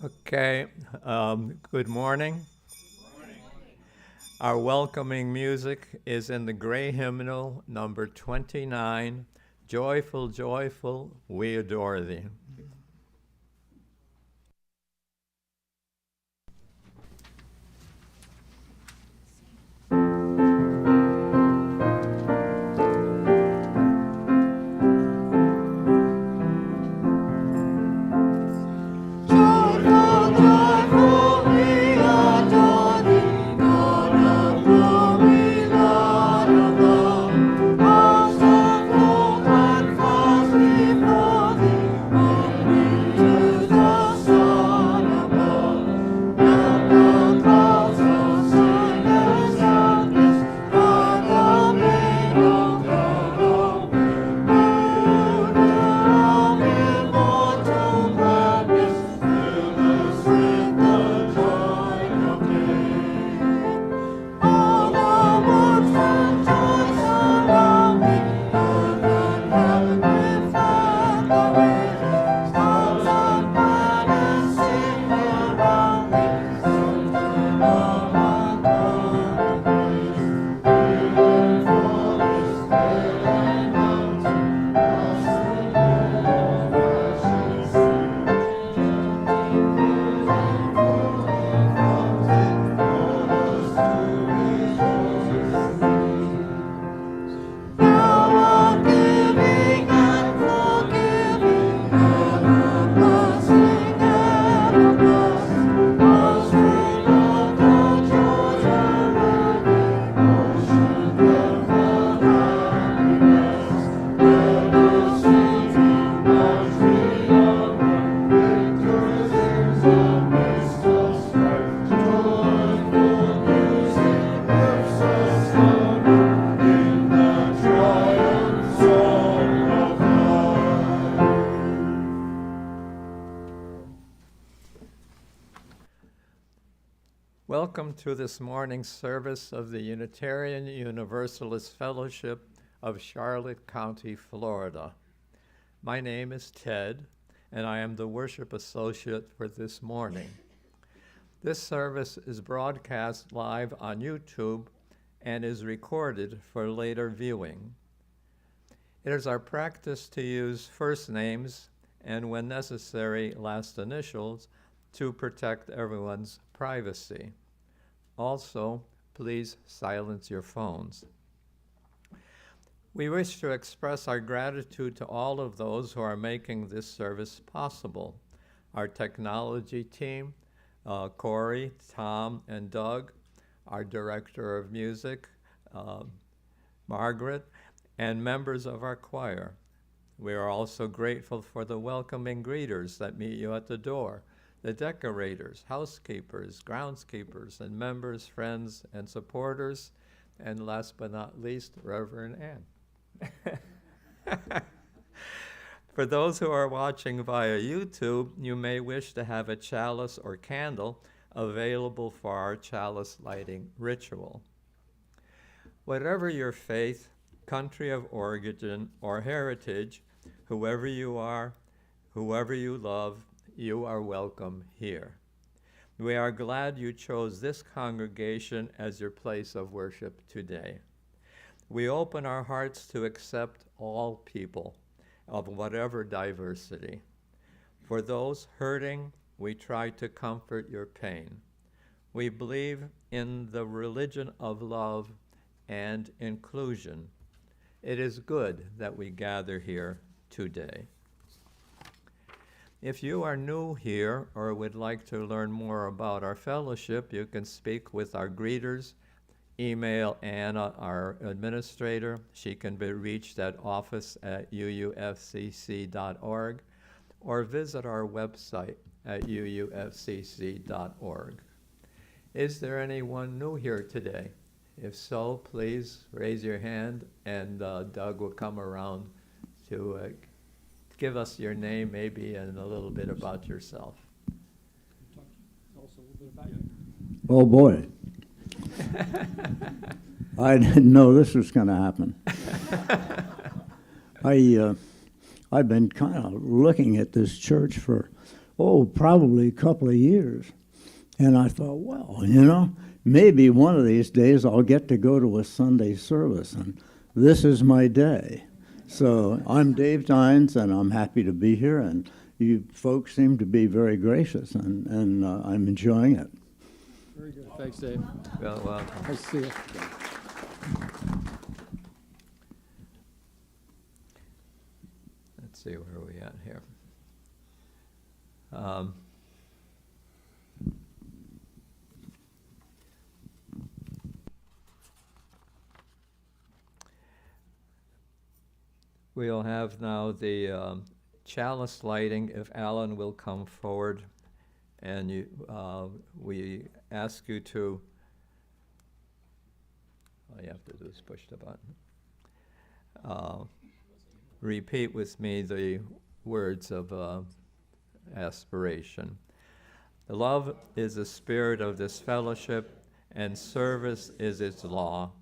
Okay, good morning. Our welcoming music is in the gray hymnal, number 29, Joyful, Joyful, We Adore Thee. Welcome to this morning's service of the Unitarian Universalist Fellowship of Charlotte County, Florida. My name is Ted, and I am the worship associate for this morning. This service is broadcast live on YouTube and is recorded for later viewing. It is our practice to use first names and, when necessary, last initials to protect everyone's privacy. Also, please silence your phones. We wish to express our gratitude to all of those who are making this service possible. Our technology team, Corey, Tom, and Doug, our director of music, Margaret, and members of our choir. We are also grateful for the welcoming greeters that meet you at the door, the decorators, housekeepers, groundskeepers, and members, friends, and supporters, and last but not least, Reverend Ann. For those who are watching via YouTube, you may wish to have a chalice or candle available for our chalice lighting ritual. Whatever your faith, country of origin, or heritage, whoever you are, whoever you love, you are welcome here. We are glad you chose this congregation as your place of worship today. We open our hearts to accept all people of whatever diversity. For those hurting, we try to comfort your pain. We believe in the religion of love and inclusion. It is good that we gather here today. If you are new here or would like to learn more about our fellowship, you can speak with our greeters, email Anna, our administrator. She can be reached at office@uufcc.org, or visit our website at uufcc.org. Is there anyone new here today? If so, please raise your hand, and Doug will come around to give us your name, maybe, and a little bit about yourself. Tell us a little bit about you. Oh, boy. I didn't know this was going to happen. I've been kind of looking at this church for oh, probably a couple of years. And I thought, well, you know, maybe one of these days I'll get to go to a Sunday service, and this is my day. So I'm Dave Dines, and I'm happy to be here, and you folks seem to be very gracious, and I'm enjoying it. Very good. Thanks, Dave. Well, Nice to see you. let's see, where are we at here? We'll have now the chalice lighting, if Alan will come forward. And we ask you to, all you have to do is push the button. Repeat with me the words of aspiration. Love is the spirit of this fellowship, and service is its law.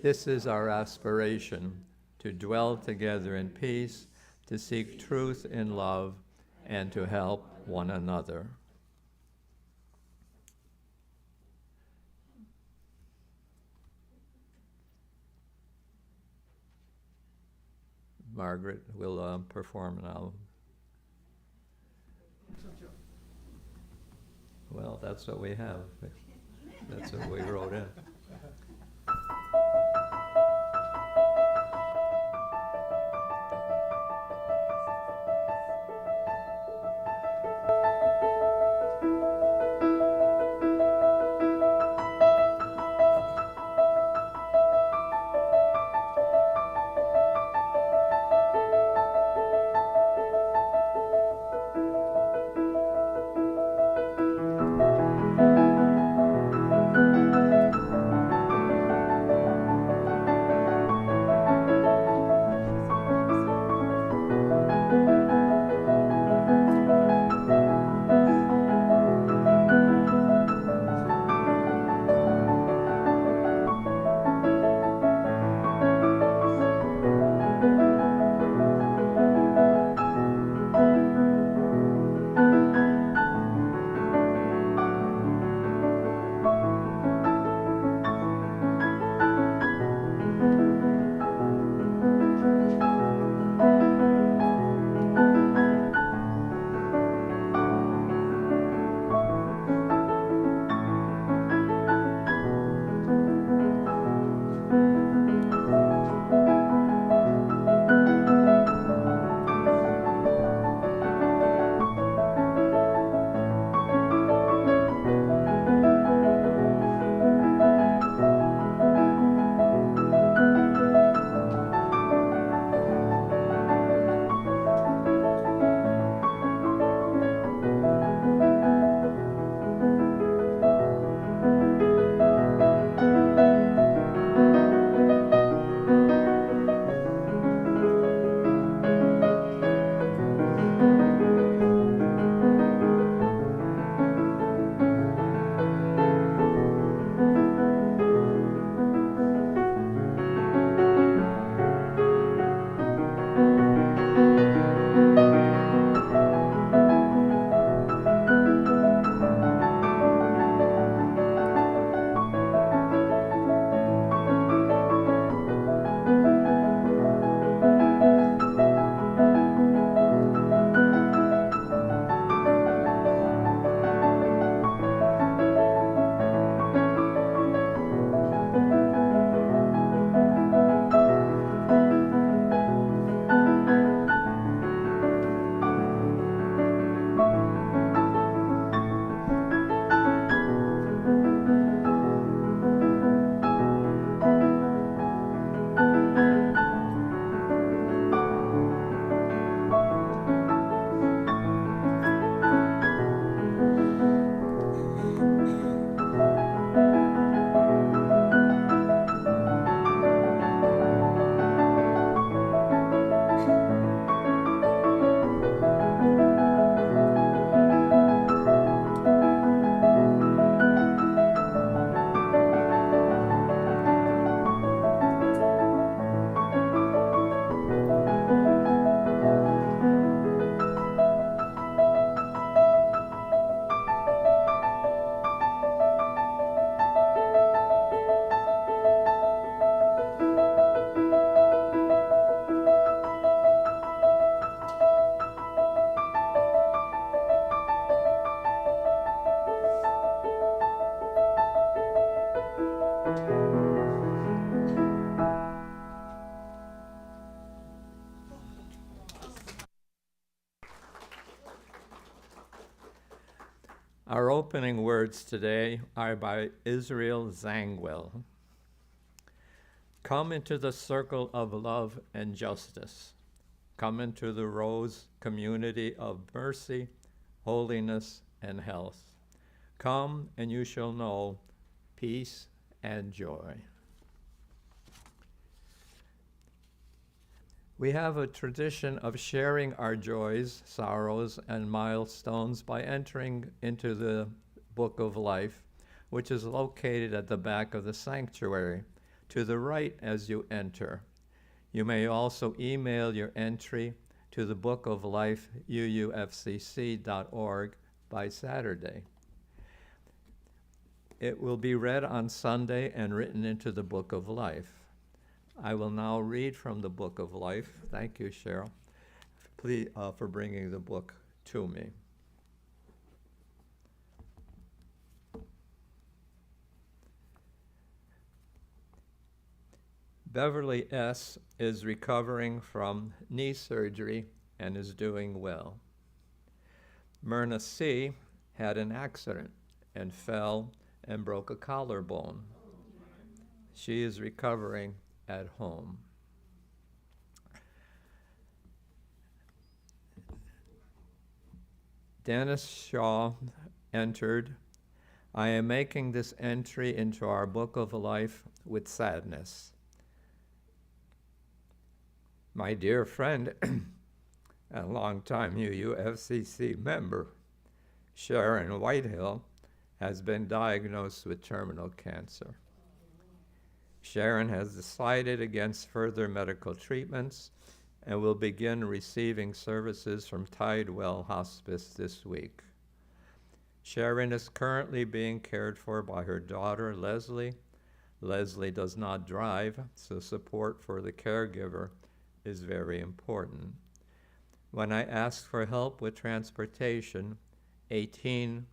This is our aspiration, to dwell together in peace, to seek truth in love, and to help one another. Margaret will perform now. Well, that's what we have. That's what we wrote in. opening words today are by Israel Zangwill. Come into the circle of love and justice. Come into the rose community of mercy, holiness, and health. Come and you shall know peace and joy. We have a tradition of sharing our joys, sorrows, and milestones by entering into the Book of Life, which is located at the back of the sanctuary, to the right as you enter. You may also email your entry to the Book of Life, UUFCC.org, by Saturday. It will be read on Sunday and written into the Book of Life. I will now read from the Book of Life. Thank you, Cheryl, please, for bringing the book to me. Beverly S. is recovering from knee surgery and is doing well. Myrna C. had an accident and fell and broke a collarbone. She is recovering at home. Dennis Shaw entered, I am making this entry into our Book of Life with sadness. My dear friend and longtime UUFCC member, Sharon Whitehill, has been diagnosed with terminal cancer. Sharon has decided against further medical treatments and will begin receiving services from Tidewell Hospice this week. Sharon is currently being cared for by her daughter, Leslie. Leslie does not drive, so support for the caregiver is very important. When I asked for help with transportation, 18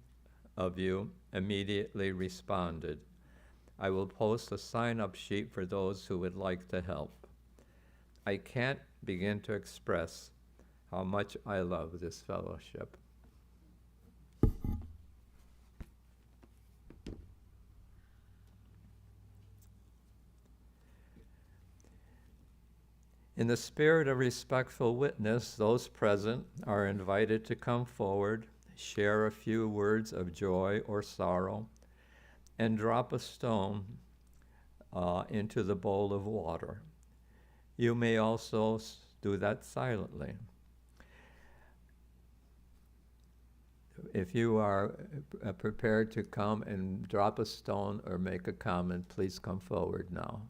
of you immediately responded. I will post a sign-up sheet for those who would like to help. I can't begin to express how much I love this fellowship. In the spirit of respectful witness, those present are invited to come forward, share a few words of joy or sorrow, and drop a stone into the bowl of water. You may also do that silently. If you are prepared to come and drop a stone or make a comment, please come forward now.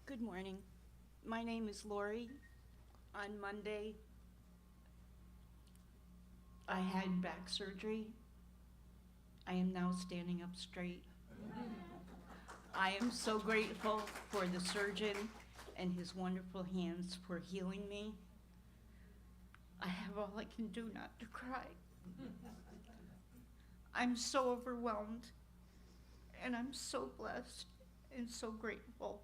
Good morning. My name is Lori. On Monday, I had back surgery. I am now standing up straight. I am so grateful for the surgeon and his wonderful hands for healing me. I have all I can do not to cry. I'm so overwhelmed, and I'm so blessed and so grateful.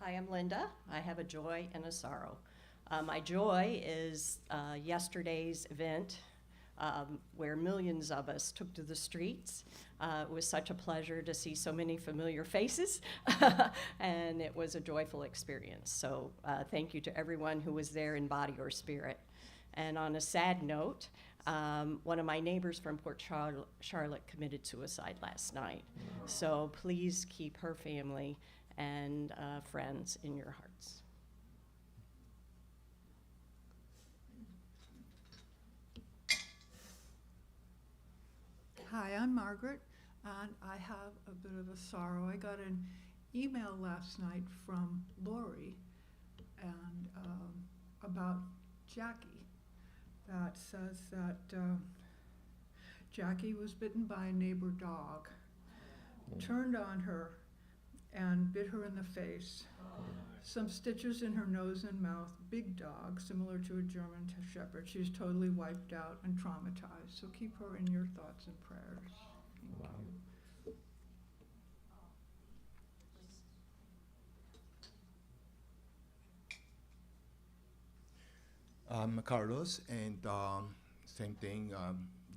Hi, I'm Linda. I have a joy and a sorrow. My joy is yesterday's event where millions of us took to the streets. It was such a pleasure to see so many familiar faces, and it was a joyful experience. So thank you to everyone who was there in body or spirit. And on a sad note, one of my neighbors from Port Charlotte committed suicide last night. So please keep her family and friends in your hearts. Hi, I'm Margaret, and I have a bit of a sorrow. I got an email last night from Lori and about Jackie that says that Jackie was bitten by a neighbor dog, turned on her, and bit her in the face. Some stitches in her nose and mouth, big dog, similar to a German Shepherd. She's totally wiped out and traumatized. So keep her in your thoughts and prayers. Thank you. I'm Carlos, and same thing,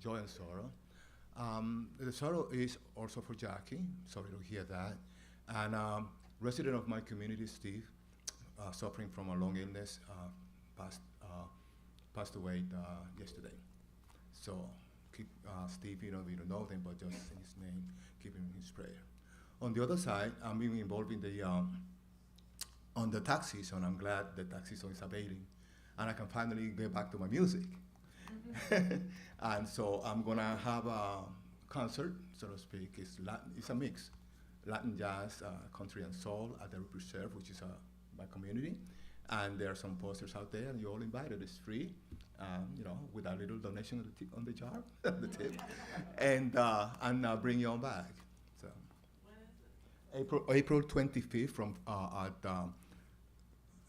joy and sorrow. The sorrow is also for Jackie. Sorry to hear that. And resident of my community, Steve, suffering from a long illness, passed away yesterday. So keep Steve, you know, we don't know him, but just in his name, keep him in his prayer. On the other side, I'm being involved in the on the tax season. I'm glad the tax season is abating, and I can finally get back to my music. And so I'm gonna have a concert, so to speak. It's a mix, Latin jazz, country and soul at the Preserve, which is my community. And there are some posters out there, and you're all invited. It's free, you know, with a little donation on the jar, the tip, and bring you on back. So April 25th from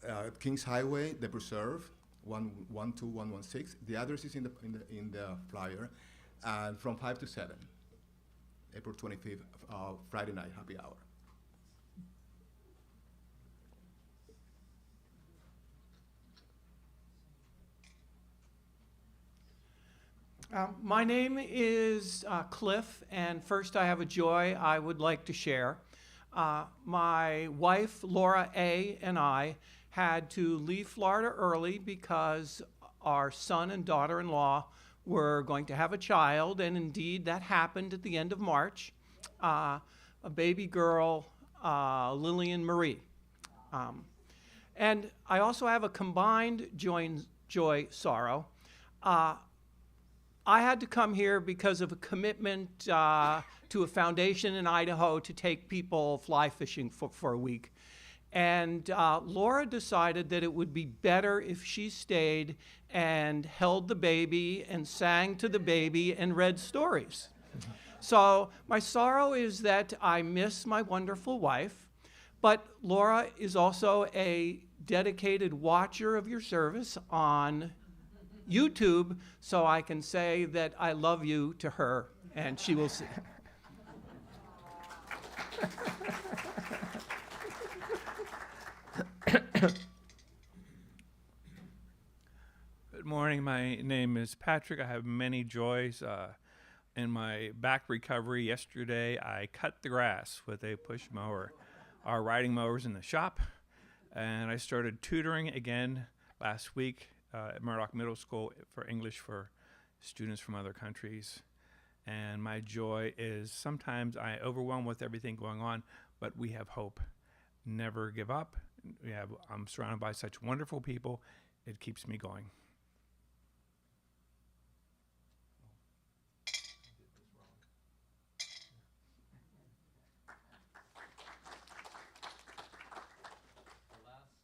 at Kings Highway, the Preserve, 12116. The address is in the flyer, and from 5 to 7. April 25th, Friday night, happy hour. My name is Cliff, and first I have a joy I would like to share. My wife, Laura A., and I had to leave Florida early because our son and daughter-in-law were going to have a child, and indeed that happened at the end of March. A baby girl, Lillian Marie. And I also have a combined joy, sorrow. I had to come here because of a commitment to a foundation in Idaho to take people fly fishing for a week. And Laura decided that it would be better if she stayed and held the baby and sang to the baby and read stories. So my sorrow is that I miss my wonderful wife, but Laura is also a dedicated watcher of your service on YouTube, so I can say that I love you to her, and she will see. Good morning. My name is Patrick. I have many joys. In my back recovery yesterday, I cut the grass with a push mower. Our riding mower's in the shop, and I started tutoring again last week at Murdoch Middle School for English for students from other countries. And my joy is sometimes I overwhelm with everything going on, but we have hope. Never give up. I'm surrounded by such wonderful people. It keeps me going.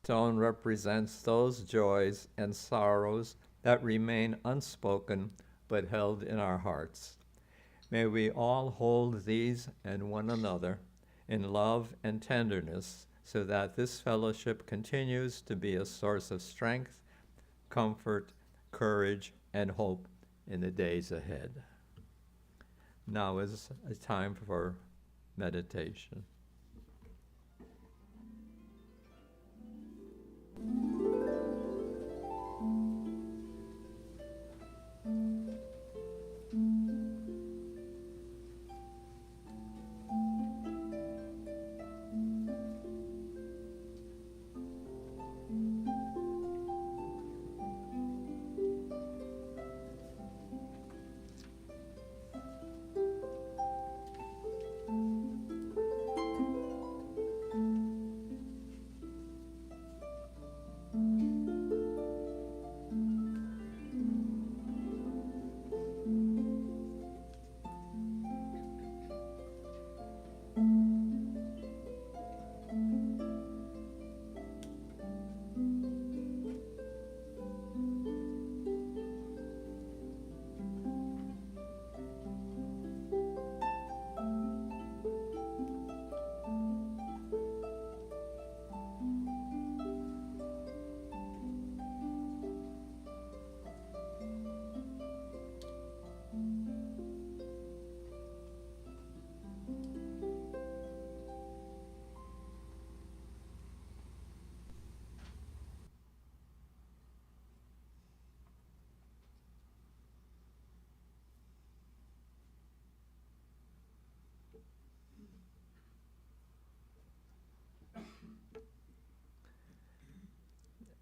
Stone represents those joys and sorrows that remain unspoken but held in our hearts. May we all hold these and one another in love and tenderness so that this fellowship continues to be a source of strength, comfort, courage, and hope in the days ahead. Now is a time for meditation.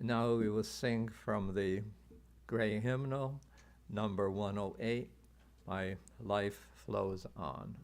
Now we will sing from the Gray Hymnal, number 108, My Life Flows On.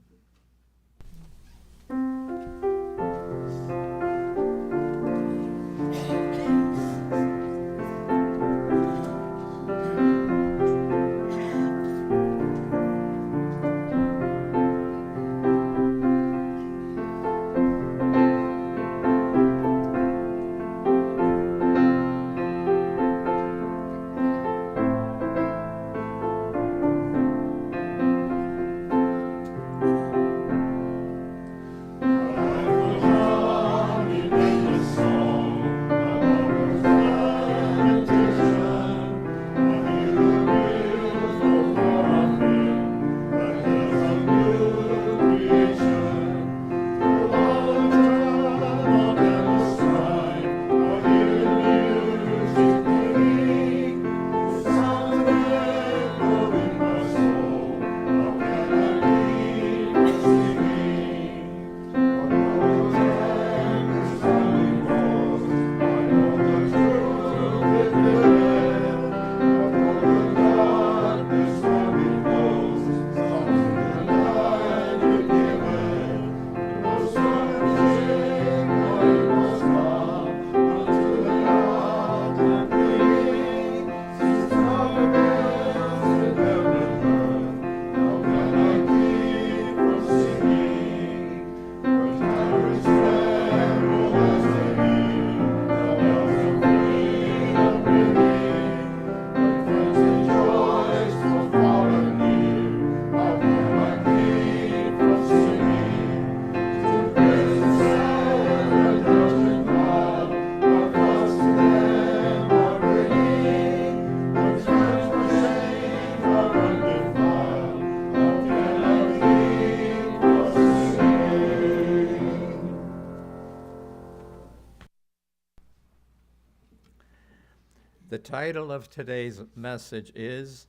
The title of today's message is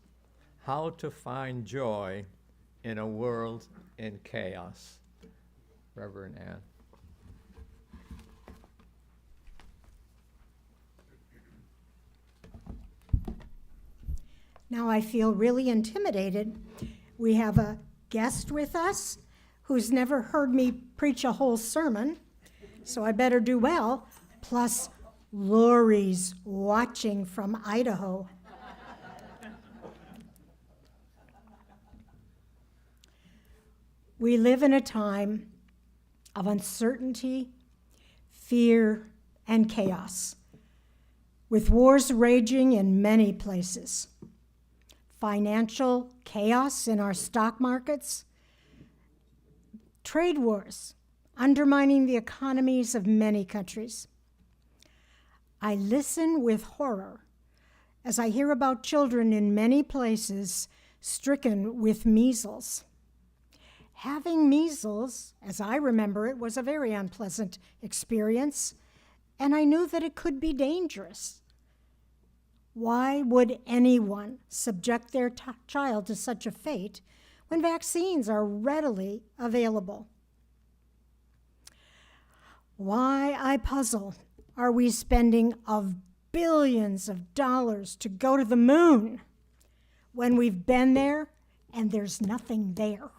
How to Find Joy in a World in Chaos. Reverend Ann. Now I feel really intimidated. We have a guest with us who's never heard me preach a whole sermon, so I better do well. Plus, Lori's watching from Idaho. We live in a time of uncertainty, fear, and chaos, with wars raging in many places. Financial chaos in our stock markets, trade wars undermining the economies of many countries. I listen with horror as I hear about children in many places stricken with measles. Having measles, as I remember it, was a very unpleasant experience, and I knew that it could be dangerous. Why would anyone subject their child to such a fate when vaccines are readily available? Why, I puzzle, are we spending of billions of dollars to go to the moon when we've been there and there's nothing there?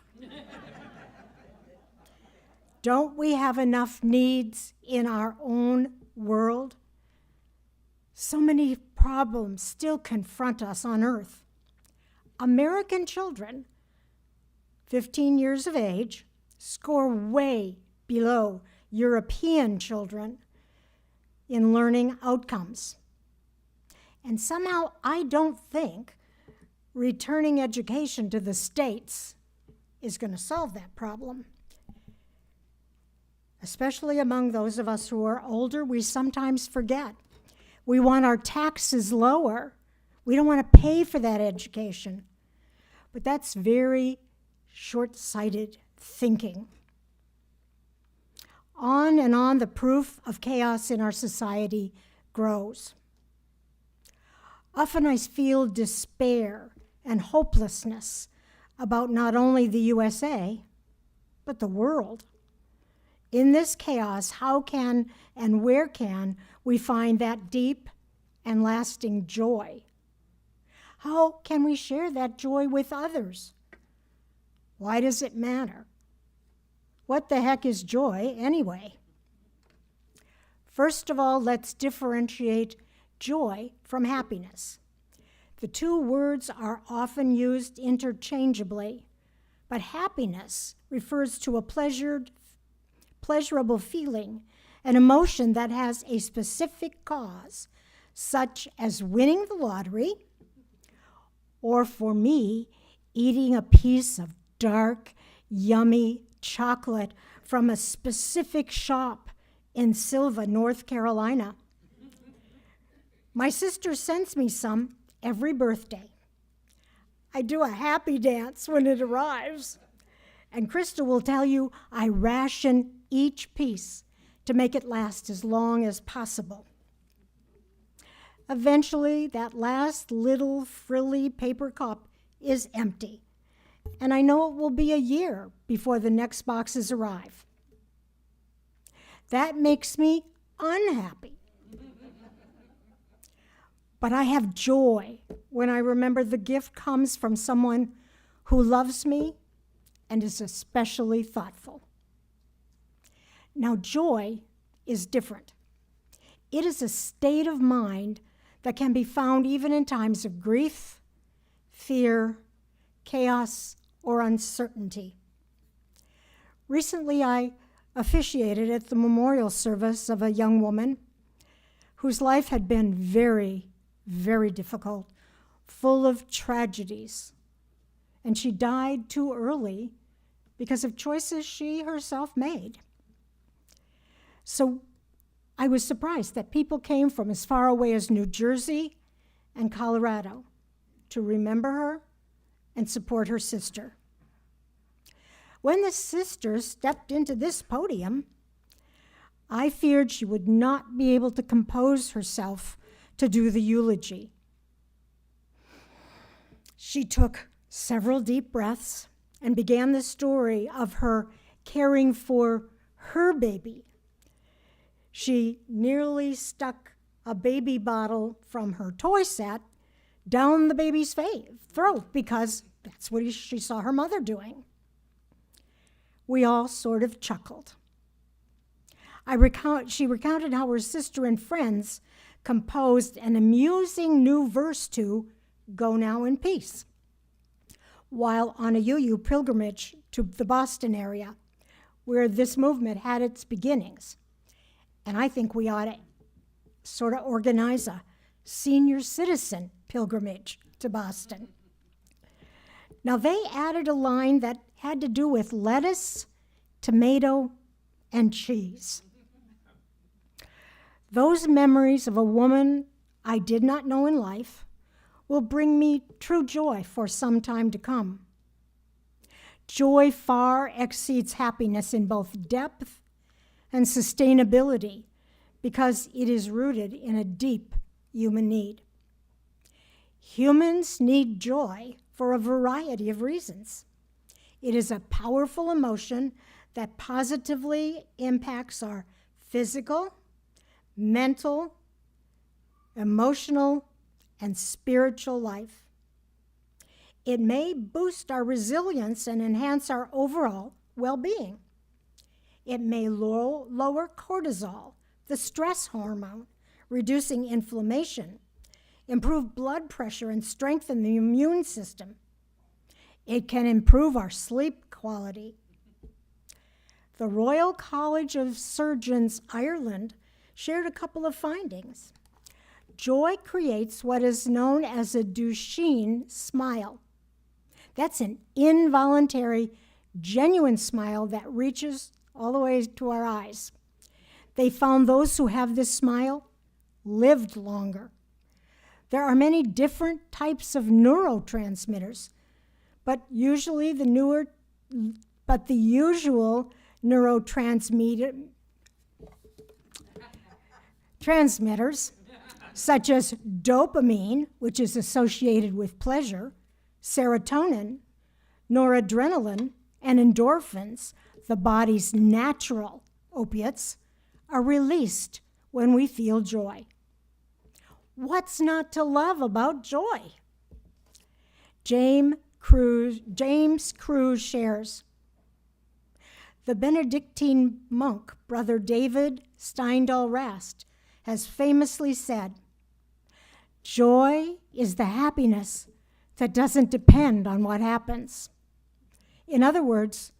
Don't we have enough needs in our own world? So many problems still confront us on Earth. American children, 15 years of age, score way below European children in learning outcomes. And somehow I don't think returning education to the States is going to solve that problem. Especially among those of us who are older, we sometimes forget. We want our taxes lower. We don't want to pay for that education. But that's very short-sighted thinking. On and on, the proof of chaos in our society grows. Often I feel despair and hopelessness about not only the USA, but the world. In this chaos, how can and where can we find that deep and lasting joy. How can we share that joy with others? Why does it matter? What the heck is joy anyway? First of all, let's differentiate joy from happiness. The two words are often used interchangeably, but happiness refers to a pleasurable feeling, an emotion that has a specific cause, such as winning the lottery, or for me, eating a piece of dark, yummy chocolate from a specific shop in Sylva, North Carolina. My sister sends me some every birthday. I do a happy dance when it arrives. And Krista will tell you I ration each piece to make it last as long as possible. Eventually, that last little frilly paper cup is empty, and I know it will be a year before the next boxes arrive. That makes me unhappy. But I have joy when I remember the gift comes from someone who loves me and is especially thoughtful. Now, joy is different. It is a state of mind that can be found even in times of grief, fear, chaos, or uncertainty. Recently, I officiated at the memorial service of a young woman whose life had been very, very difficult, full of tragedies. And she died too early because of choices she herself made. So I was surprised that people came from as far away as New Jersey and Colorado to remember her and support her sister. When the sister stepped into this podium, I feared she would not be able to compose herself to do the eulogy. She took several deep breaths and began the story of her caring for her baby. She nearly stuck a baby bottle from her toy set down the baby's throat because that's what she saw her mother doing. We all sort of chuckled. She recounted how her sister and friends composed an amusing new verse to Go Now in Peace while on a UU pilgrimage to the Boston area, where this movement had its beginnings. And I think we ought to sort of organize a senior citizen pilgrimage to Boston. Now, they added a line that had to do with lettuce, tomato, and cheese. Those memories of a woman I did not know in life will bring me true joy for some time to come. Joy far exceeds happiness in both depth and sustainability because it is rooted in a deep human need. Humans need joy for a variety of reasons. It is a powerful emotion that positively impacts our physical, mental, emotional, and spiritual life. It may boost our resilience and enhance our overall well-being. It may lower cortisol, the stress hormone, reducing inflammation, improve blood pressure, and strengthen the immune system. It can improve our sleep quality. The Royal College of Surgeons, Ireland, shared a couple of findings. Joy creates what is known as a Duchenne smile. That's an involuntary, genuine smile that reaches all the way to our eyes. They found those who have this smile lived longer. There are many different types of neurotransmitters, but the usual neurotransmitters, such as dopamine, which is associated with pleasure, serotonin, noradrenaline, and endorphins, the body's natural opiates, are released when we feel joy. What's not to love about joy? James Cruz shares, the Benedictine monk, Brother David Steindl Rast, has famously said, joy is the happiness that doesn't depend on what happens. In other words,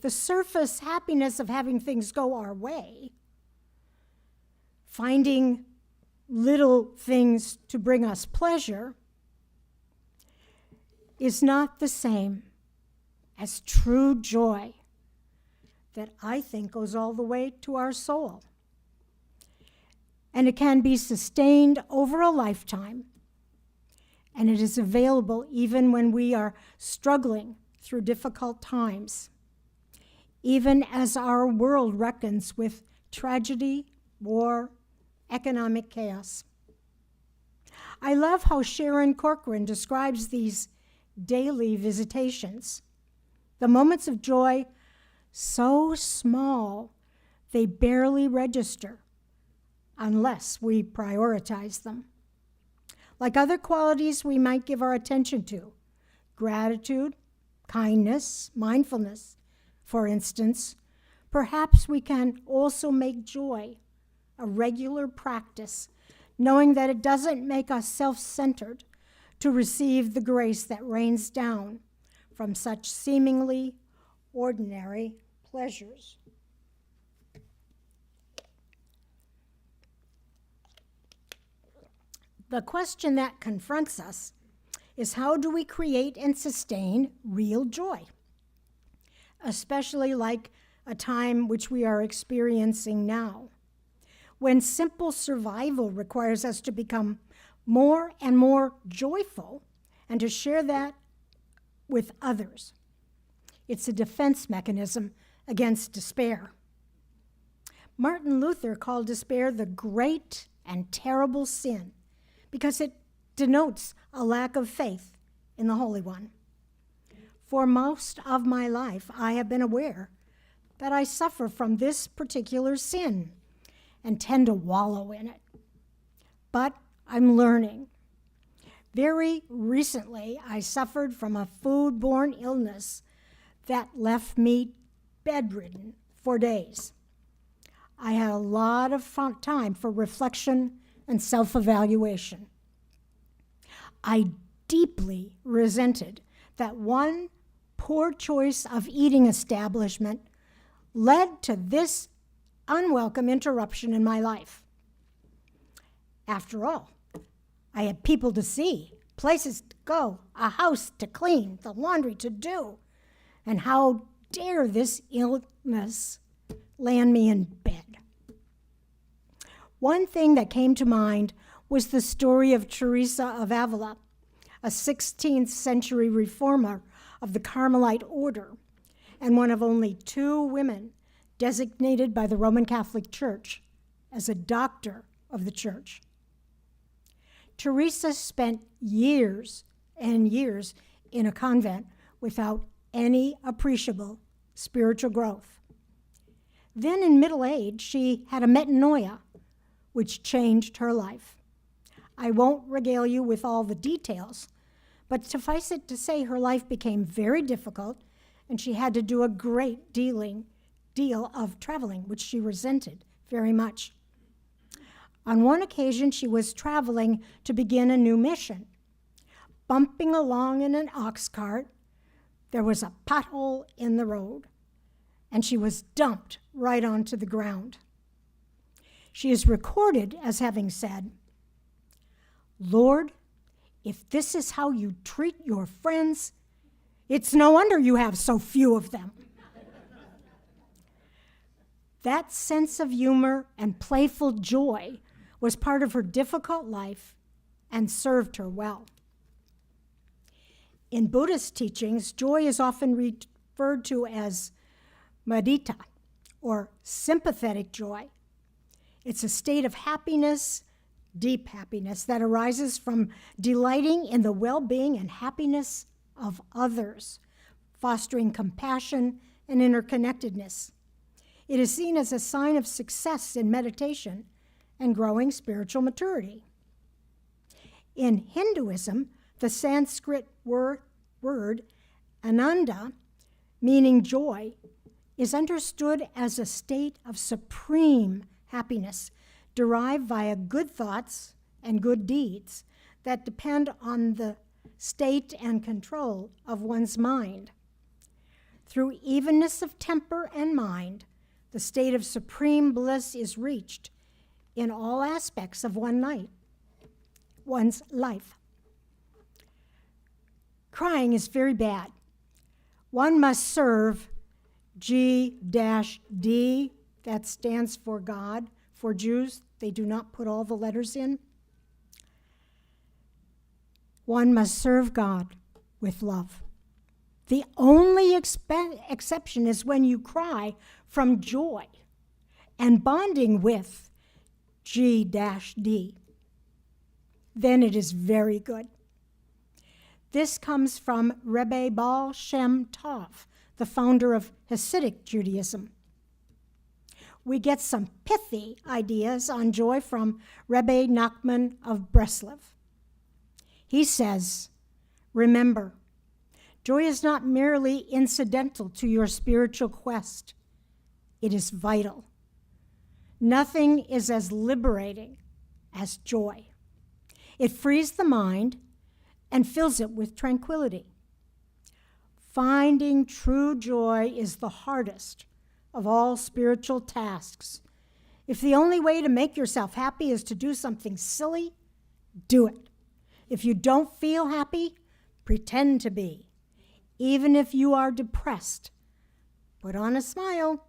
the surface happiness of having things go our way, finding little things to bring us pleasure, is not the same as true joy that I think goes all the way to our soul. And it can be sustained over a lifetime, and it is available even when we are struggling through difficult times, even as our world reckons with tragedy, war, economic chaos. I love how Sharon Corcoran describes these daily visitations, the moments of joy so small they barely register unless we prioritize them. Like other qualities we might give our attention to, gratitude, kindness, mindfulness, for instance, perhaps we can also make joy a regular practice, knowing that it doesn't make us self-centered to receive the grace that rains down from such seemingly ordinary pleasures. The question that confronts us is, how do we create and sustain real joy? Especially like a time which we are experiencing now, when simple survival requires us to become more and more joyful and to share that with others. It's a defense mechanism against despair. Martin Luther called despair the great and terrible sin because it denotes a lack of faith in the Holy One. For most of my life, I have been aware that I suffer from this particular sin and tend to wallow in it. But I'm learning. Very recently, I suffered from a foodborne illness that left me bedridden for days. I had a lot of time for reflection and self-evaluation. I deeply resented that one poor choice of eating establishment led to this unwelcome interruption in my life. After all, I had people to see, places to go, a house to clean, the laundry to do, and how dare this illness land me in bed? One thing that came to mind was the story of Teresa of Avila, a 16th century reformer of the Carmelite order, and one of only 2 women designated by the Roman Catholic Church as a doctor of the church. Teresa spent years and years in a convent without any appreciable spiritual growth. Then in middle age, she had a metanoia, which changed her life. I won't regale you with all the details, but suffice it to say her life became very difficult, and she had to do a great deal of traveling, which she resented very much. On one occasion, she was traveling to begin a new mission. Bumping along in an ox cart, there was a pothole in the road, and she was dumped right onto the ground. She is recorded as having said, "Lord, if this is how you treat your friends, it's no wonder you have so few of them." That sense of humor and playful joy was part of her difficult life and served her well. In Buddhist teachings, joy is often referred to as mudita, or sympathetic joy. It's a state of happiness, deep happiness, that arises from delighting in the well-being and happiness of others, fostering compassion and interconnectedness. It is seen as a sign of success in meditation and growing spiritual maturity. In Hinduism, the Sanskrit word ananda, meaning joy, is understood as a state of supreme happiness derived via good thoughts and good deeds that depend on the state and control of one's mind. Through evenness of temper and mind, the state of supreme bliss is reached in all aspects of one's life. Crying is very bad. One must serve G-D, that stands for God. For Jews, they do not put all the letters in. One must serve God with love. The only exception is when you cry from joy and bonding with G-D. Then it is very good. This comes from Rebbe Baal Shem Tov, the founder of Hasidic Judaism. We get some pithy ideas on joy from Rebbe Nachman of Breslov. He says, remember, joy is not merely incidental to your spiritual quest. It is vital. Nothing is as liberating as joy. It frees the mind and fills it with tranquility. Finding true joy is the hardest of all spiritual tasks. If the only way to make yourself happy is to do something silly, do it. If you don't feel happy, pretend to be. Even if you are depressed, put on a smile,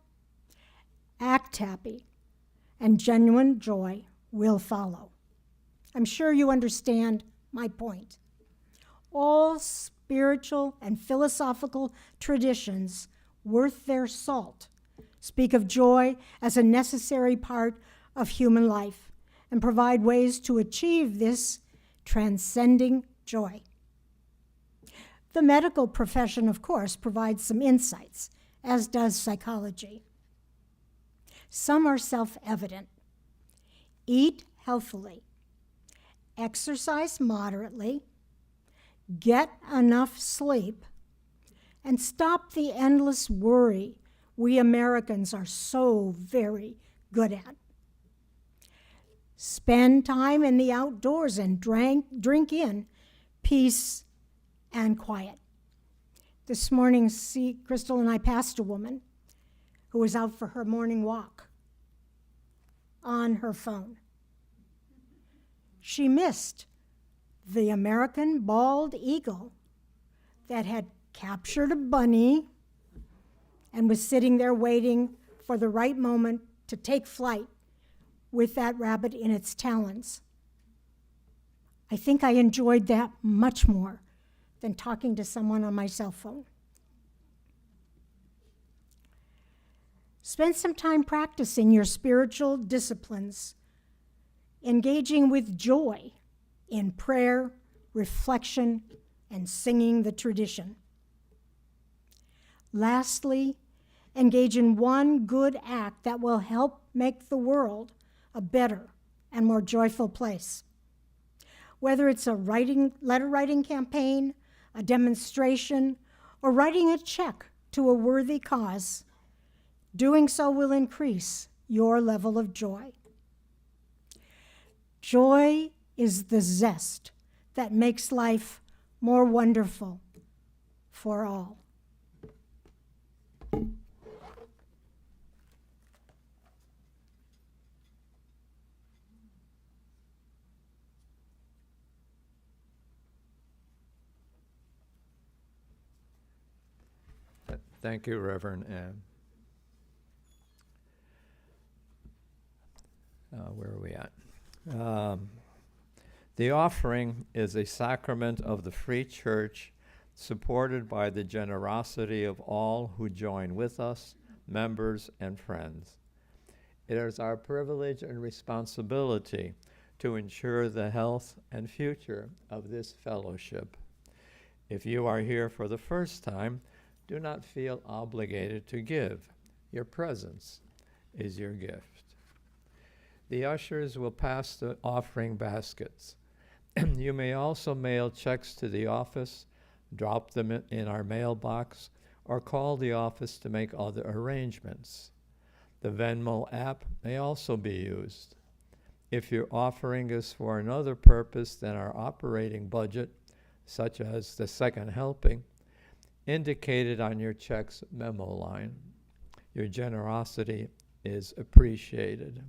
act happy, and genuine joy will follow. I'm sure you understand my point. All spiritual and philosophical traditions worth their salt speak of joy as a necessary part of human life and provide ways to achieve this transcending joy. The medical profession, of course, provides some insights, as does psychology. Some are self-evident. Eat healthily, exercise moderately, get enough sleep, and stop the endless worry we Americans are so very good at. Spend time in the outdoors and drink in peace and quiet. This morning, Crystal and I passed a woman who was out for her morning walk on her phone. She missed the American bald eagle that had captured a bunny and was sitting there waiting for the right moment to take flight with that rabbit in its talons. I think I enjoyed that much more than talking to someone on my cell phone. Spend some time practicing your spiritual disciplines, engaging with joy in prayer, reflection, and singing the tradition. Lastly, engage in one good act that will help make the world a better and more joyful place. Whether it's a letter writing campaign, a demonstration, or writing a check to a worthy cause, doing so will increase your level of joy. Joy is the zest that makes life more wonderful for all. Thank you, Reverend Ann. Where are we at? The offering is a sacrament of the Free Church, supported by the generosity of all who join with us, members and friends. It is our privilege and responsibility to ensure the health and future of this fellowship. If you are here for the first time, do not feel obligated to give. Your presence is your gift. The ushers will pass the offering baskets. You may also mail checks to the office, drop them in our mailbox, or call the office to make other arrangements. The Venmo app may also be used. If you're offering us for another purpose than our operating budget, such as the second helping, indicated on your check's memo line. Your generosity is appreciated.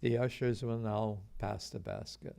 The ushers will now pass the basket.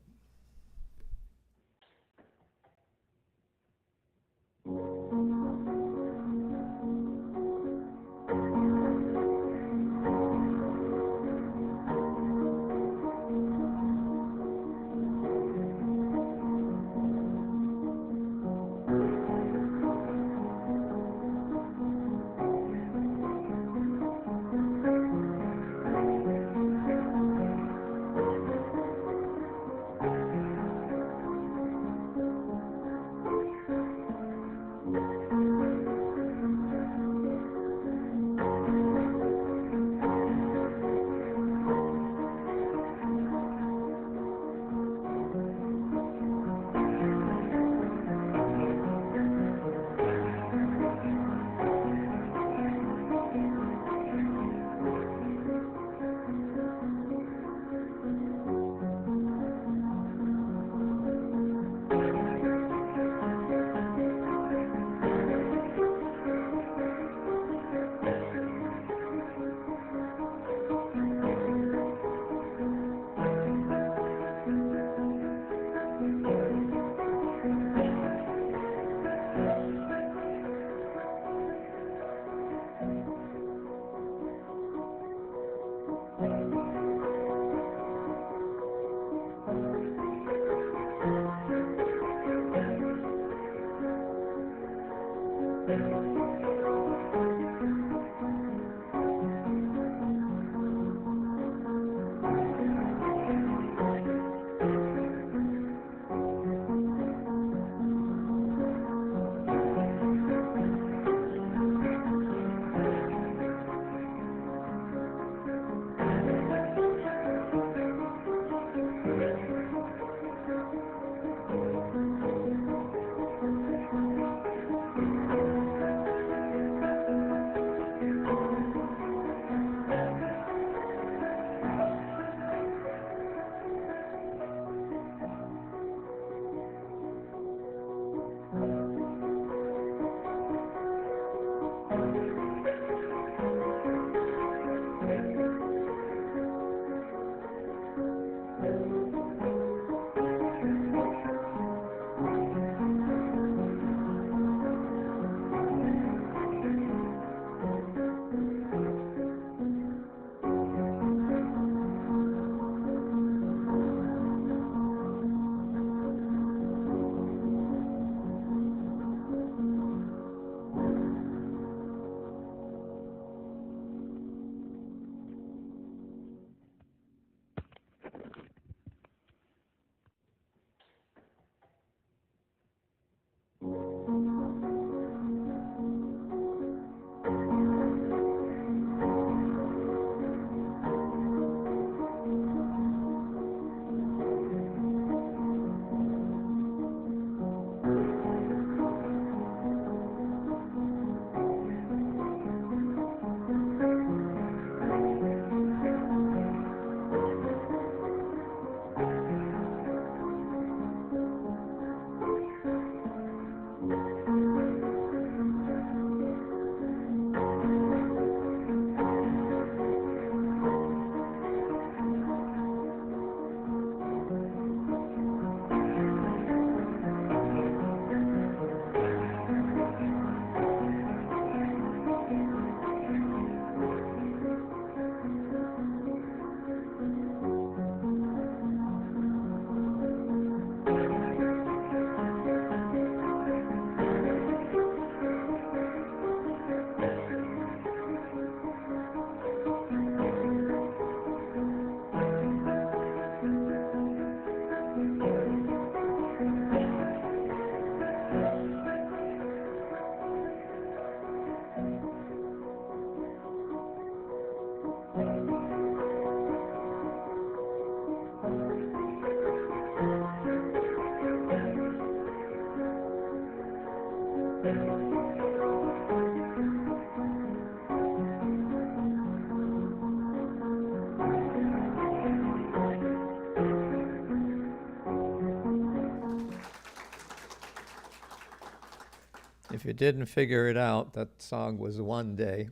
If you didn't figure it out, that song was One Day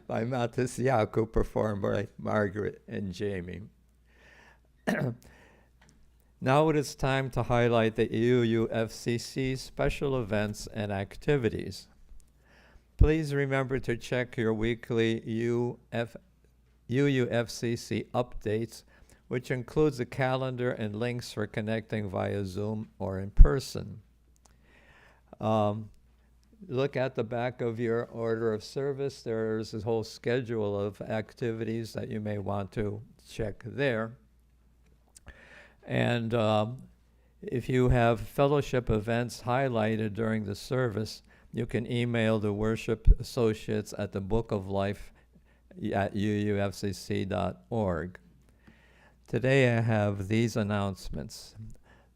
by Matis Yaku, performed by Margaret and Jamie. Now it is time to highlight the UUFCC special events and activities. Please remember to check your weekly UUFCC updates, which includes a calendar and links for connecting via Zoom or in person. Look at the back of your order of service. There's a whole schedule of activities that you may want to check there. And if you have fellowship events highlighted during the service, you can email the worship associates at the Book of Life at uufcc.org. Today I have these announcements.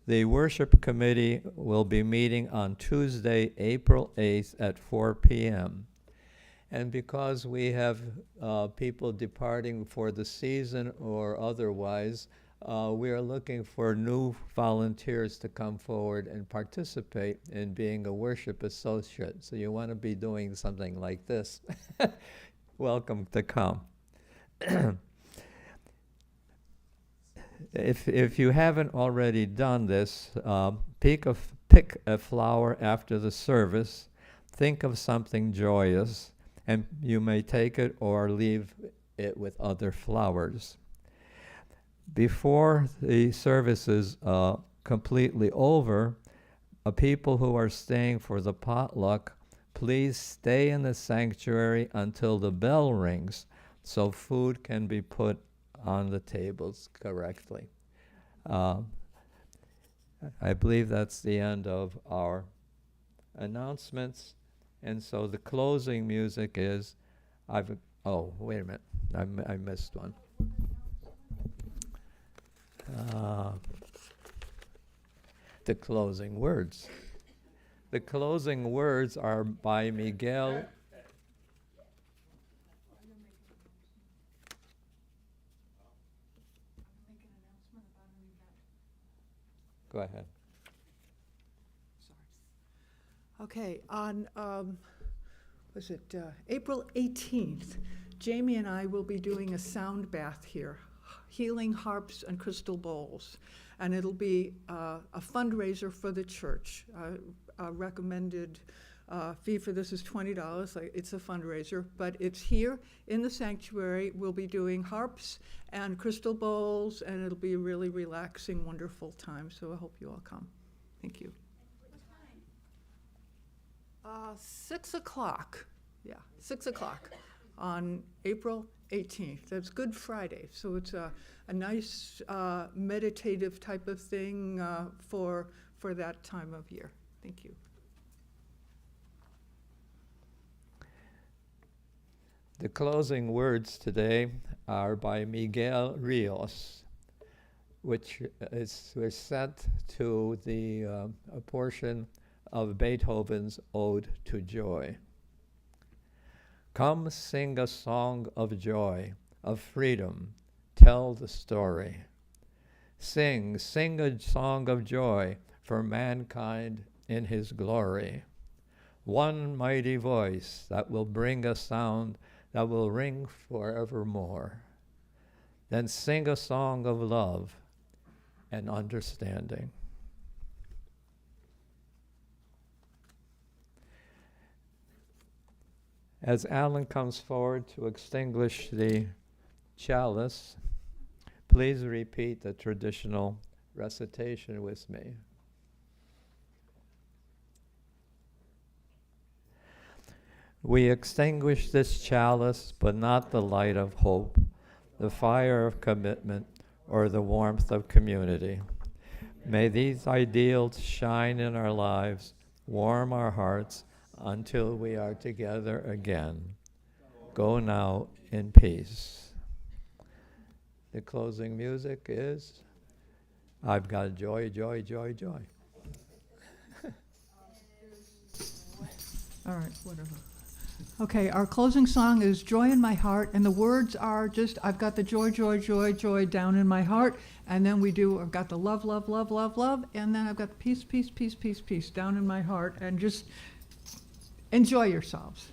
The worship committee will be meeting on Tuesday, April 8th at 4 p.m. And because we have people departing for the season or otherwise, we are looking for new volunteers to come forward and participate in being a worship associate. So you want to be doing something like this. Welcome to come. If you haven't already done this, pick a flower after the service, think of something joyous, and you may take it or leave it with other flowers. Before the service is completely over, people who are staying for the potluck, please stay in the sanctuary until the bell rings so food can be put on the tables correctly. I believe that's the end of our announcements. And so the closing music is, oh, wait a minute, I missed one. The closing words. The closing words are by Miguel. Go ahead. Okay, on April 18th, Jamie and I will be doing a sound bath here, healing harps and crystal bowls, and it'll be a fundraiser for the church. A recommended fee for this is $20. It's a fundraiser, but it's here in the sanctuary. We'll be doing harps and crystal bowls, and it'll be a really relaxing, wonderful time. So I hope you all come. Thank you. 6 o'clock. Yeah, 6 o'clock on April 18th. That's Good Friday. So it's a nice meditative type of thing for that time of year. Thank you. The closing words today are by Miguel Rios, which was set to a portion of Beethoven's Ode to Joy. Come sing a song of joy, of freedom, tell the story. Sing a song of joy for mankind in his glory. One mighty voice that will bring a sound that will ring forevermore. Then sing a song of love and understanding. As Alan comes forward to extinguish the chalice, please repeat the traditional recitation with me. We extinguish this chalice, but not the light of hope, the fire of commitment, or the warmth of community. May these ideals shine in our lives, warm our hearts, until we are together again. Go now in peace. The closing music is, I've got joy, joy, joy, joy. All right, whatever. Okay, our closing song is Joy in My Heart, and the words are just, I've got the joy, joy, joy, joy down in my heart, and then I've got the love, love, love, love, love, and then I've got the peace, peace, peace, peace, peace down in my heart, and just enjoy yourselves.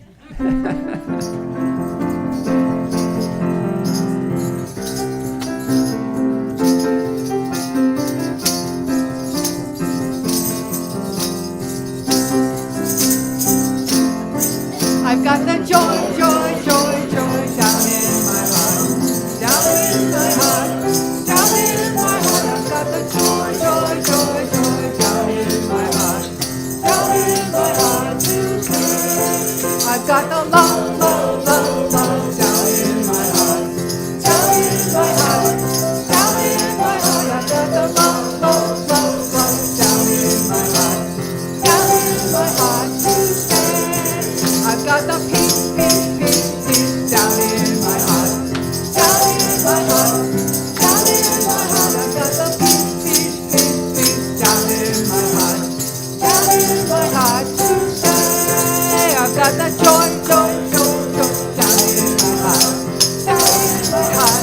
I've got the joy, joy, joy, joy down in my heart, down in my heart, down in my heart. I've got the joy, joy, joy, joy down in my heart, down in my heart to say. I've got the love, love, love, love down in my heart, down in my heart, down in my heart. I've got the love, love, love, love down in my heart, down in my heart to say. I've got the peace, peace, peace, peace down in my heart, down in my heart, down in my heart. I've got the peace, peace, peace, peace down in my heart, down in my heart to say. I've got the joy, joy, joy, joy down in my heart, down in my heart,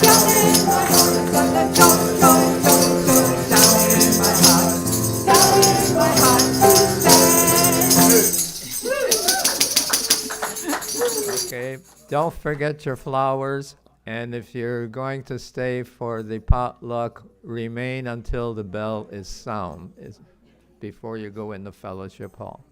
down in my heart. I've got the joy, joy, joy, joy down in my heart, down in my heart to say. Okay, don't forget your flowers, and if you're going to stay for the potluck, remain until the bell is sound before you go in the fellowship hall.